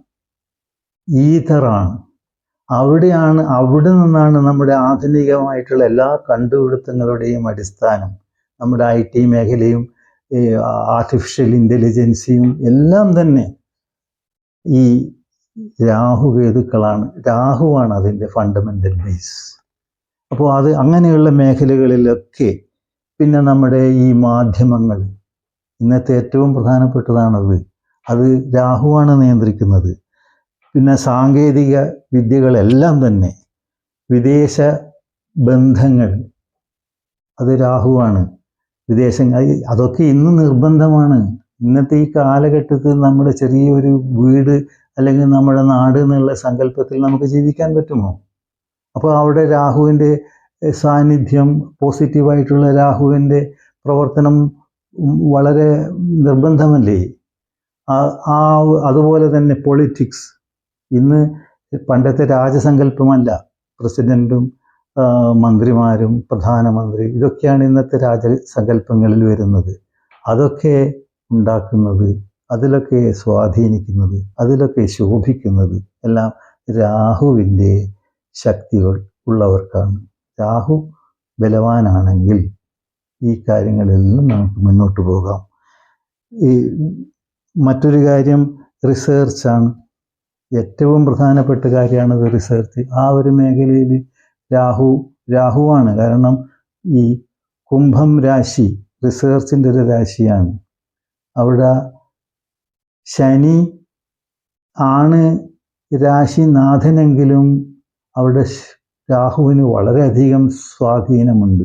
ഈഥറാണ്. അവിടെ നിന്നാണ് നമ്മുടെ ആധുനികമായിട്ടുള്ള എല്ലാ കണ്ടുപിടുത്തങ്ങളുടെയും അടിസ്ഥാനം. നമ്മുടെ IT മേഖലയും ആർട്ടിഫിഷ്യൽ ഇൻ്റലിജൻസിയും എല്ലാം തന്നെ ഈ രാഹുകേതുക്കളാണ്. രാഹുവാണ് അതിൻ്റെ ഫണ്ടമെൻ്റൽ ബേസ്. അപ്പോൾ അത് അങ്ങനെയുള്ള മേഖലകളിലൊക്കെ, പിന്നെ നമ്മുടെ ഈ മാധ്യമങ്ങൾ ഇന്നത്തെ ഏറ്റവും പ്രധാനപ്പെട്ടതാണത്. അത് രാഹുവാണ് നിയന്ത്രിക്കുന്നത്. പിന്നെ സാങ്കേതിക വിദ്യകളെല്ലാം തന്നെ, വിദേശ ബന്ധങ്ങൾ, അത് രാഹുവാണ്. അതൊക്കെ ഇന്ന് നിർബന്ധമാണ്. ഇന്നത്തെ ഈ കാലഘട്ടത്തിൽ നമ്മുടെ ചെറിയൊരു വീട് അല്ലെങ്കിൽ നമ്മുടെ നാട് എന്നുള്ള സങ്കല്പത്തിൽ നമുക്ക് ജീവിക്കാൻ പറ്റുമോ? അപ്പോൾ അവിടെ രാഹുവിൻ്റെ സാന്നിധ്യം, പോസിറ്റീവായിട്ടുള്ള രാഹുവിൻ്റെ പ്രവർത്തനം വളരെ നിർബന്ധമല്ലേ? അതുപോലെ തന്നെ പൊളിറ്റിക്സ്. ഇന്ന് പണ്ടത്തെ രാജസങ്കല്പമല്ല. പ്രസിഡന്റും മന്ത്രിമാരും പ്രധാനമന്ത്രി ഇതൊക്കെയാണ് ഇന്നത്തെ രാജസങ്കല്പങ്ങളിൽ വരുന്നത്. അതൊക്കെ ഉണ്ടാക്കുന്നത്, അതിലൊക്കെ സ്വാധീനിക്കുന്നത്, അതിലൊക്കെ ശോഭിക്കുന്നത് എല്ലാം രാഹുവിൻ്റെ ശക്തികൾ ഉള്ളവർക്കാണ്. രാഹു ബലവാനാണെങ്കിൽ ഈ കാര്യങ്ങളെല്ലാം നമുക്ക് മുന്നോട്ട് പോകാം. ഈ മറ്റൊരു കാര്യം റിസർച്ചാണ്. ഏറ്റവും പ്രധാനപ്പെട്ട കാര്യമാണത് റിസർച്ച്. ആ ഒരു മേഖലയിൽ രാഹുവാണ്. കാരണം ഈ കുംഭം രാശി റിസർച്ചിൻ്റെ ഒരു രാശിയാണ്. അവിടെ ശനി ആണ് രാശിനാഥനെങ്കിലും അവിടെ രാഹുവിന് വളരെയധികം സ്വാധീനമുണ്ട്.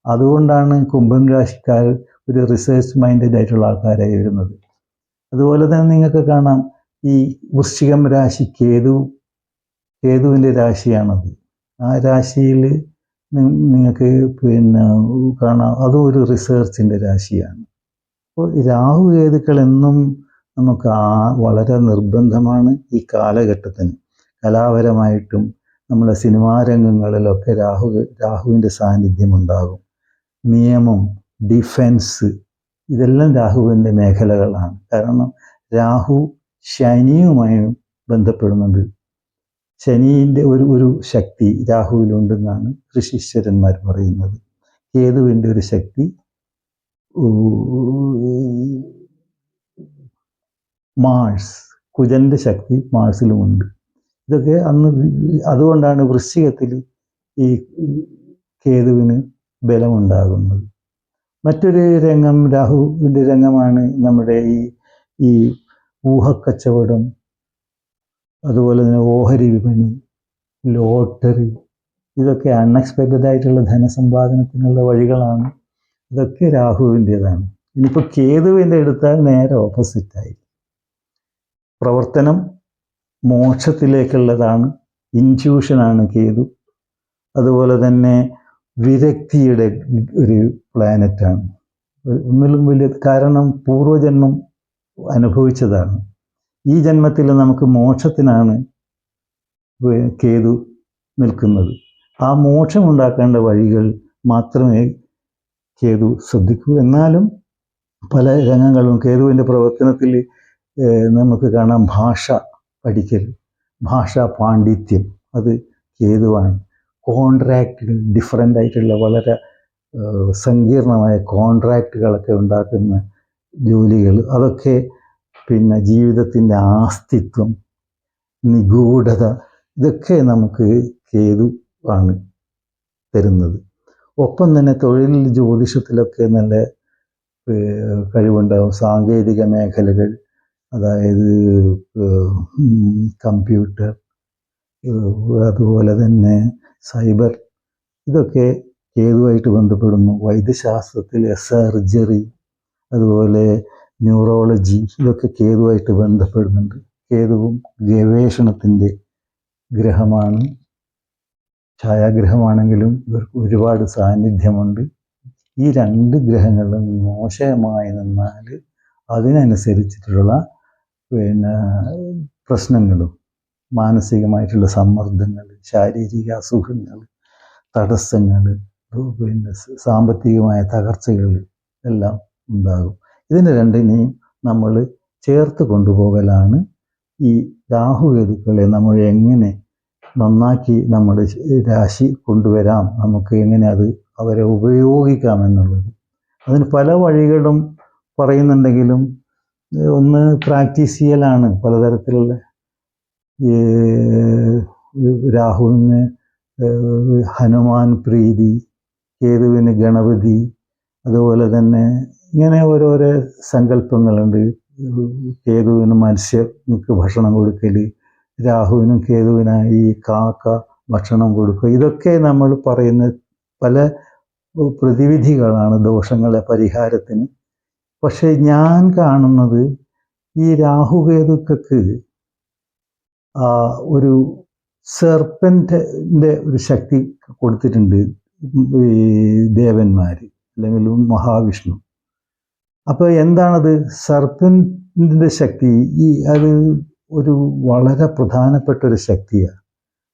അതുകൊണ്ടാണ് കുംഭം രാശിക്കാർ ഒരു റിസർച്ച് മൈൻഡഡ് ആയിട്ടുള്ള ആൾക്കാരായി വരുന്നത്. അതുപോലെ തന്നെ നിങ്ങൾക്ക് കാണാം, ഈ വൃശ്ചികം രാശി കേതുവിൻ്റെ രാശിയാണത്. ആ രാശിയിൽ നിങ്ങൾക്ക് കാണാം, അതും ഒരു റിസർച്ചിൻ്റെ രാശിയാണ്. അപ്പോൾ രാഹു കേതുക്കൾ എന്നും നമുക്ക് വളരെ നിർബന്ധമാണ് ഈ കാലഘട്ടത്തിന്. കലാപരമായിട്ടും നമ്മളെ സിനിമാ രംഗങ്ങളിലൊക്കെ രാഹുവിൻ്റെ സാന്നിധ്യം ഉണ്ടാകും. നിയമം, ഡിഫൻസ് ഇതെല്ലാം രാഹുവിൻ്റെ മേഖലകളാണ്. കാരണം രാഹു ശനിയുമായി ബന്ധപ്പെടുന്നുണ്ട്. ശനീൻ്റെ ഒരു ശക്തി രാഹുവിലുണ്ടെന്നാണ് ഋഷീശ്വരന്മാർ പറയുന്നത്. കേതുവിൻ്റെ ഒരു ശക്തി കുജൻ്റെ ശക്തി മാഴ്സിലുമുണ്ട്. ഇതൊക്കെ അതുകൊണ്ടാണ് വൃശ്ചികത്തിൽ ഈ കേതുവിന് ബലമുണ്ടാകുന്നത്. മറ്റൊരു രംഗം രാഹുവിൻ്റെ രംഗമാണ് നമ്മുടെ ഈ ഊഹക്കച്ചവടം, അതുപോലെ തന്നെ ഓഹരി വിപണി, ലോട്ടറി. ഇതൊക്കെ അൺഎക്സ്പെക്റ്റഡ് ആയിട്ടുള്ള ധനസമ്പാദനത്തിനുള്ള വഴികളാണ്. ഇതൊക്കെ രാഹുവിൻ്റേതാണ്. ഇനിയിപ്പോൾ കേതുവിൻ്റെ എടുത്താൽ നേരെ ഓപ്പോസിറ്റായി. പ്രവർത്തനം മോക്ഷത്തിലേക്കുള്ളതാണ്. ഇൻറ്റ്യൂഷനാണ് കേതു. അതുപോലെ തന്നെ വിരക്തിയുടെ ഒരു പ്ലാനറ്റാണ്. ഒന്നിലും വലിയ കാരണം പൂർവജന്മം അനുഭവിച്ചതാണ്. ഈ ജന്മത്തിൽ നമുക്ക് മോക്ഷത്തിനാണ് കേതു നിൽക്കുന്നത്. ആ മോക്ഷം ഉണ്ടാക്കേണ്ട വഴികൾ മാത്രമേ കേതു ശ്രദ്ധിക്കൂ. എന്നാലും പല രംഗങ്ങളും കേതുവിൻ്റെ പ്രവർത്തനത്തിൽ നമുക്ക് കാണാം. ഭാഷ പഠിക്കൽ, ഭാഷാ പാണ്ഡിത്യം, അത് കേതുവാണ്. കോൺട്രാക്റ്റുകൾ, ഡിഫറൻ്റ് ആയിട്ടുള്ള വളരെ സങ്കീർണമായ കോൺട്രാക്റ്റുകളൊക്കെ ഉണ്ടാക്കുന്ന ജോലികൾ, അതൊക്കെ പിന്നെ ജീവിതത്തിൻ്റെ ആസ്തിത്വം, നിഗൂഢത, ഇതൊക്കെ നമുക്ക് കേതു ആണ് തരുന്നത്. ഒപ്പം തന്നെ തൊഴിൽ, ജ്യോതിഷത്തിലൊക്കെ നല്ല കഴിവുണ്ടാവും. സാങ്കേതിക മേഖലകൾ, അതായത് കമ്പ്യൂട്ടർ, അതുപോലെ തന്നെ സൈബർ, ഇതൊക്കെ കേതുവായിട്ട് ബന്ധപ്പെടുന്നു. വൈദ്യശാസ്ത്രത്തിൽ സർജറി, അതുപോലെ ന്യൂറോളജി, ഇതൊക്കെ കേതുവായിട്ട് ബന്ധപ്പെടുന്നുണ്ട്. കേതുവും ഗവേഷണത്തിൻ്റെ ഗ്രഹമാണ്. ഛായാഗ്രഹമാണെങ്കിലും ഇവർക്ക് ഒരുപാട് സാന്നിധ്യമുണ്ട്. ഈ രണ്ട് ഗ്രഹങ്ങളും മോശമായി നിന്നാൽ അതിനനുസരിച്ചിട്ടുള്ള പ്രശ്നങ്ങളും, മാനസികമായിട്ടുള്ള സമ്മർദ്ദങ്ങൾ, ശാരീരിക അസുഖങ്ങൾ, തടസ്സങ്ങൾ, സാമ്പത്തികമായ തകർച്ചകൾ എല്ലാം ഉണ്ടാകും. ഇതിന് രണ്ടിനെയും നമ്മൾ ചേർത്ത് കൊണ്ടുപോകലാണ് ഈ രാഹുകേതുക്കളെ നമ്മൾ എങ്ങനെ നന്നാക്കി നമ്മുടെ രാശി കൊണ്ടുവരാം, നമുക്ക് എങ്ങനെ അവരെ ഉപയോഗിക്കാമെന്നുള്ളത്. അതിന് പല വഴികളും പറയുന്നുണ്ടെങ്കിലും ഒന്ന് പ്രാക്ടീസ് ചെയ്യലാണ്. പലതരത്തിലുള്ള രാഹുവിന് ഹനുമാൻ പ്രീതി, കേതുവിന് ഗണപതി, അതുപോലെ തന്നെ ഇങ്ങനെ ഓരോരോ സങ്കല്പങ്ങളുണ്ട്. കേതുവിന് മത്സ്യങ്ങൾക്ക് ഭക്ഷണം കൊടുക്കൽ, രാഹുവിനും കേതുവിനായി കാക്ക ഭക്ഷണം കൊടുക്കുക. ഇതൊക്കെ നമ്മൾ പറയുന്ന പല പ്രതിവിധികളാണ് ദോഷങ്ങളെ പരിഹാരത്തിന്. പക്ഷേ ഞാൻ കാണുന്നത് ഈ രാഹുകേതുക്കൾക്ക് ഒരു സെർപ്പൻ്റിൻ്റെ ഒരു ശക്തി കൊടുത്തിട്ടുണ്ട് ഈ ദേവന്മാർ, അല്ലെങ്കിൽ മഹാവിഷ്ണു. അപ്പോൾ എന്താണത്? സർപ്പൻ്റിൻ്റെ ശക്തി അത് ഒരു വളരെ പ്രധാനപ്പെട്ട ഒരു ശക്തിയാണ്.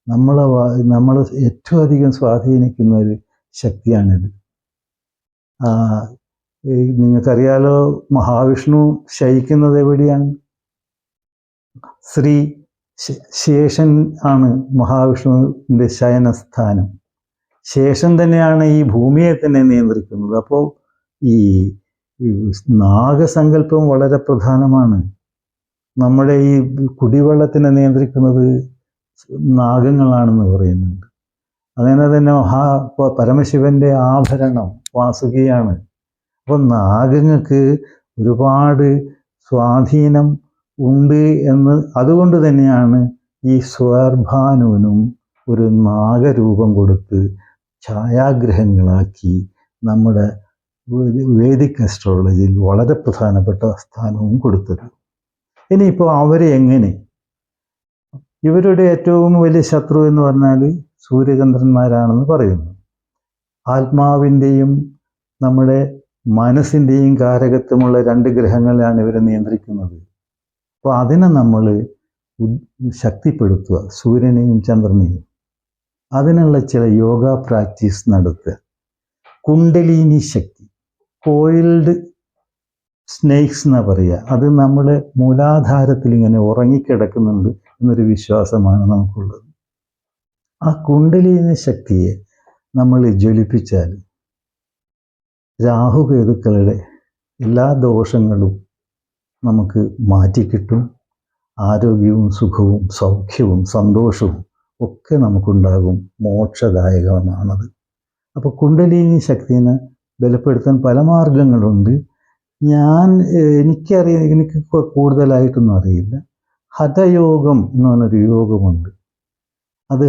നമ്മൾ ഏറ്റവും അധികം സ്വാധീനിക്കുന്ന ഒരു ശക്തിയാണിത്. നിങ്ങൾക്കറിയാലോ, മഹാവിഷ്ണു ശയിക്കുന്നത് എവിടെയാണ്? ശേഷൻ ആണ് മഹാവിഷ്ണുവിൻ്റെ ശയനസ്ഥാനം. ശേഷൻ തന്നെയാണ് ഈ ഭൂമിയെ തന്നെ നിയന്ത്രിക്കുന്നത്. അപ്പോൾ ഈ നാഗസങ്കല്പം വളരെ പ്രധാനമാണ്. നമ്മുടെ ഈ കുടിവെള്ളത്തിനെ നിയന്ത്രിക്കുന്നത് നാഗങ്ങളാണെന്ന് പറയുന്നുണ്ട്. അങ്ങനെ തന്നെ പരമശിവന്റെ ആഭരണം വാസുകിയാണ്. അപ്പോൾ നാഗങ്ങൾക്ക് ഒരുപാട് സ്വാധീനം ഉണ്ട് എന്ന്, അതുകൊണ്ട് തന്നെയാണ് ഈ സ്വർഭാനുവിനും ഒരു നാഗരൂപം കൊടുത്ത് ഛായാഗ്രഹങ്ങളാക്കി നമ്മുടെ വേദിക് അസ്ട്രോളജിയിൽ വളരെ പ്രധാനപ്പെട്ട സ്ഥാനവും കൊടുത്തത്. ഇനിയിപ്പോൾ അവരെ എങ്ങനെ, ഇവരുടെ ഏറ്റവും വലിയ ശത്രു എന്ന് പറഞ്ഞാൽ സൂര്യചന്ദ്രന്മാരാണെന്ന് പറയുന്നു. ആത്മാവിൻ്റെയും നമ്മുടെ മനസ്സിൻ്റെയും കാരകത്വമുള്ള 2 ഗ്രഹങ്ങളാണ് ഇവരെ നിയന്ത്രിക്കുന്നത്. അപ്പോൾ അതിനെ നമ്മൾ ശക്തിപ്പെടുത്തുക, സൂര്യനെയും ചന്ദ്രനെയും. അതിനുള്ള ചില യോഗ പ്രാക്ടീസ് നടത്തുക. കുണ്ടലിനി ശക്തി, കോയിൽഡ് സ്നേക്സ് എന്നാ പറയുക. അത് നമ്മളെ മൂലാധാരത്തിൽ ഇങ്ങനെ ഉറങ്ങിക്കിടക്കുന്നുണ്ട് എന്നൊരു വിശ്വാസമാണ് നമുക്കുള്ളത്. ആ കുണ്ടലിനി ശക്തിയെ നമ്മൾ ജ്വലിപ്പിച്ചാൽ രാഹുകേതുക്കളുടെ എല്ലാ ദോഷങ്ങളും നമുക്ക് മാറ്റിക്കിട്ടും. ആരോഗ്യവും സുഖവും സൗഖ്യവും സന്തോഷവും ഒക്കെ നമുക്കുണ്ടാകും. മോക്ഷദായകമാണത്. അപ്പോൾ കുണ്ടലിനി ശക്തിനെ ബലപ്പെടുത്താൻ പല മാർഗങ്ങളുണ്ട്. എനിക്ക് കൂടുതലായിട്ടൊന്നും അറിയില്ല. ഹഠയോഗം എന്ന് പറഞ്ഞൊരു യോഗമുണ്ട്. അത്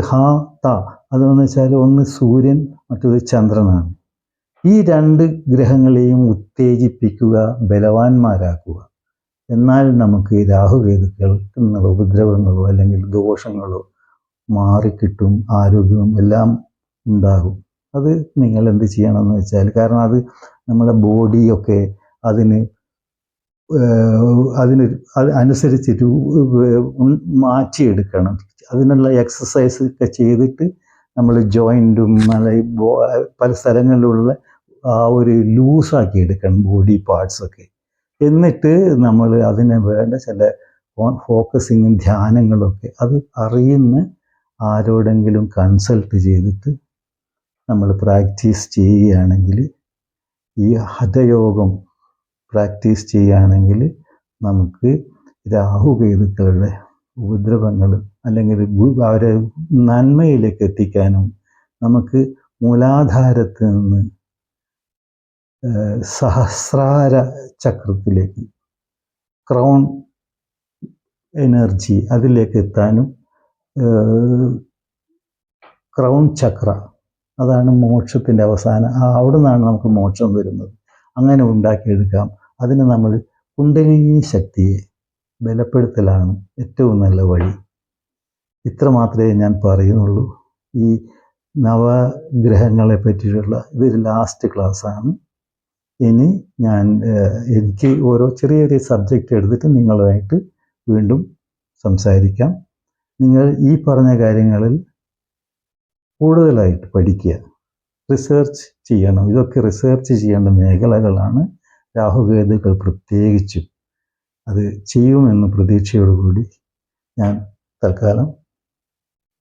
അതെന്ന് വെച്ചാൽ ഒന്ന് സൂര്യൻ, മറ്റത് ചന്ദ്രനാണ്. ഈ 2 ഗ്രഹങ്ങളെയും ഉത്തേജിപ്പിക്കുക, ബലവാന്മാരാക്കുക. എന്നാൽ നമുക്ക് രാഹുകേതുക്കൾ എന്നുള്ള ഉപദ്രവങ്ങളോ അല്ലെങ്കിൽ ദോഷങ്ങളോ മാറിക്കിട്ടും. ആരോഗ്യവും എല്ലാം ഉണ്ടാകും. അത് നിങ്ങൾ എന്ത് ചെയ്യണമെന്ന് വെച്ചാൽ, കാരണം അത് നമ്മുടെ ബോഡിയൊക്കെ അനുസരിച്ചിട്ട് മാറ്റിയെടുക്കണം. അതിനുള്ള എക്സസൈസ് ഒക്കെ ചെയ്തിട്ട് നമ്മൾ ജോയിൻറ്റും പല സ്ഥലങ്ങളിലുള്ള ആ ഒരു ലൂസാക്കി എടുക്കണം ബോഡി പാർട്സൊക്കെ. എന്നിട്ട് നമ്മൾ അതിന് വേണ്ട ചില ഫോക്കസിങ്ങും ധ്യാനങ്ങളൊക്കെ അത് അറിയുന്ന ആരോടെങ്കിലും കൺസൾട്ട് ചെയ്തിട്ട് നമ്മൾ പ്രാക്ടീസ് ചെയ്യുകയാണെങ്കിൽ, ഈ ഹഠയോഗം പ്രാക്ടീസ് ചെയ്യുകയാണെങ്കിൽ നമുക്ക് രാഹുകേതുക്കളുടെ ഉപദ്രവങ്ങൾ അല്ലെങ്കിൽ അവരെ നന്മയിലേക്ക് എത്തിക്കാനും, നമുക്ക് മൂലാധാരത്തിൽ നിന്ന് സഹസ്രാര ചക്രത്തിലേക്ക്, ക്രൗൺ എനർജി അതിലേക്ക് എത്താനും, ക്രൗൺ ചക്ര അതാണ് മോക്ഷത്തിൻ്റെ അവസാനം, അവിടെ നിന്നാണ് നമുക്ക് മോക്ഷം വരുന്നത്. അങ്ങനെ ഉണ്ടാക്കിയെടുക്കാം. അതിന് നമ്മൾ കുണ്ടലിനി ശക്തിയെ ബലപ്പെടുത്തലാണ് ഏറ്റവും നല്ല വഴി. ഇത്ര മാത്രമേ ഞാൻ പറയുന്നുള്ളൂ. ഈ നവഗ്രഹങ്ങളെ പറ്റിയിട്ടുള്ള ഇതൊരു ലാസ്റ്റ് ക്ലാസ്സാണ്. ഇനി എനിക്ക് ഓരോ ചെറിയ സബ്ജക്റ്റ് എടുത്തിട്ട് നിങ്ങളുമായിട്ട് വീണ്ടും സംസാരിക്കാം. നിങ്ങൾ ഈ പറഞ്ഞ കാര്യങ്ങളിൽ കൂടുതലായിട്ട് പഠിക്കുക, റിസർച്ച് ചെയ്യണം. ഇതൊക്കെ റിസർച്ച് ചെയ്യേണ്ട മേഖലകളാണ്. രാഹുകേതുക്കൾ പ്രത്യേകിച്ചും അത് ചെയ്യുമെന്ന പ്രതീക്ഷയോടുകൂടി ഞാൻ തൽക്കാലം